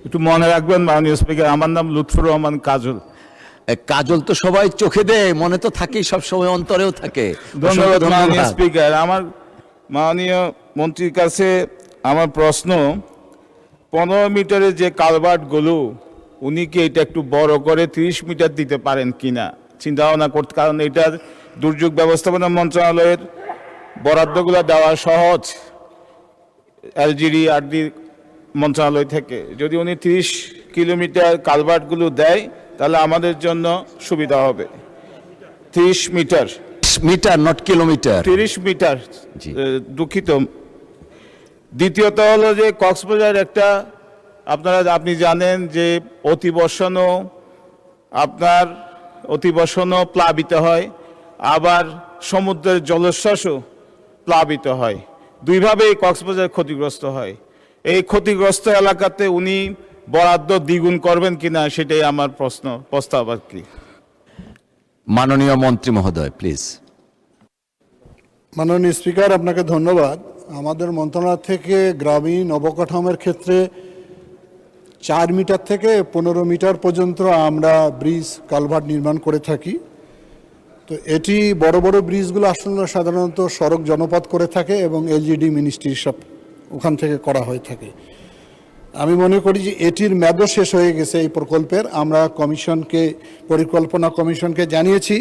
একটু মনে রাখবেন মাননীয় স্পিকার, আমার নাম লুৎফর রহমান কাজল। কাজল তো সবাই চোখে দেয়, মনে তো থাকেই, সব সময় অন্তরেও থাকে। ধন্যবাদ অসংখ্য মাননীয় ধন্যবাদ। স্পিকার। আমার মাননীয় মন্ত্রীর কাছে আমার প্রশ্ন, 15 মিটারের যে কালভার্টগুলো, উনি কি এটা একটু বড় করে 30 মিটার দিতে পারেন কিনা চিন্তা ভাবনা করতে, কারণ এটার দুর্যোগ ব্যবস্থাপনা মন্ত্রণালয়ের বরাদ্দগুলো দেওয়া সহজ এলজিডি আরডি মন্ত্রণালয় থেকে। যদি উনি 30 কিলোমিটার কালভার্টগুলো দেয় তাহলে আমাদের জন্য সুবিধা হবে। 30 metre, metre not kilometre. 30 metre, জি। দুঃখিত। দ্বিতীয়ত হলো যে কক্সবাজার একটা, আপনি জানেন যে অতিবর্ষণও প্লাবিত হয়, আবার সমুদ্রের জলোচ্ছ্বাসও প্লাবিত হয়। দুইভাবেই কক্সবাজার ক্ষতিগ্রস্ত হয়। এই ক্ষতিগ্রস্ত এলাকাতে উনি বরাদ্দ দ্বিগুণ করবেন কিনা সেটাই আমার প্রস্তাব আর কি। মাননীয় মন্ত্রী মহোদয় প্লিজ। মাননীয় স্পিকার, আপনাকে ধন্যবাদ। আমাদের মন্ত্রণালয় থেকে গ্রামীণ অবকাঠামোর ক্ষেত্রে 4 মিটার থেকে 15 মিটার পর্যন্ত আমরা ব্রিজ কালভার্ট নির্মাণ করে থাকি। তো এটি বড় বড় ব্রিজগুলো আসলে সাধারণত সড়ক জনপথ করে থাকে এবং এলজিডি মিনিস্ট্রি সব ওখান থেকে করা হয়ে থাকে। আমি মনে করি যে এটির মেয়াদও শেষ হয়ে গেছে এই প্রকল্পের। আমরা পরিকল্পনা কমিশনকে জানিয়েছি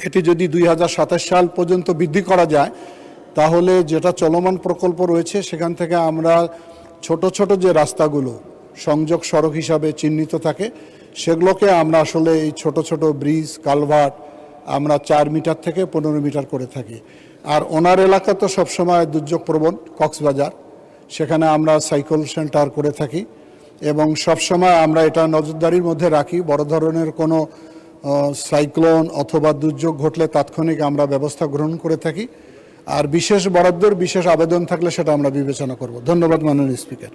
এটি যদি 2027 সাল পর্যন্ত বৃদ্ধি করা যায় তাহলে যেটা চলমান প্রকল্প রয়েছে সেখান থেকে আমরা ছোট ছোট যে রাস্তাগুলো সংযোগ সড়ক হিসাবে চিহ্নিত থাকে সেগুলোকে আমরা আসলে এই ছোট ছোট ব্রিজ কালভার্ট আমরা 4 মিটার থেকে 15 মিটার করে থাকি। আর ওনার এলাকা তো সবসময় দুর্যোগ প্রবণ কক্সবাজার, সেখানে আমরা সাইকেল সেন্টার করে থাকি এবং সবসময় আমরা এটা নজরদারির মধ্যে রাখি। বড় ধরনের কোনো সাইক্লোন অথবা দুর্যোগ ঘটলে তাৎক্ষণিক আমরা ব্যবস্থা গ্রহণ করে থাকি। আর বিশেষ বরাদ্দর বিশেষ আবেদন থাকলে সেটা আমরা বিবেচনা করব। ধন্যবাদ মাননীয় স্পিকার।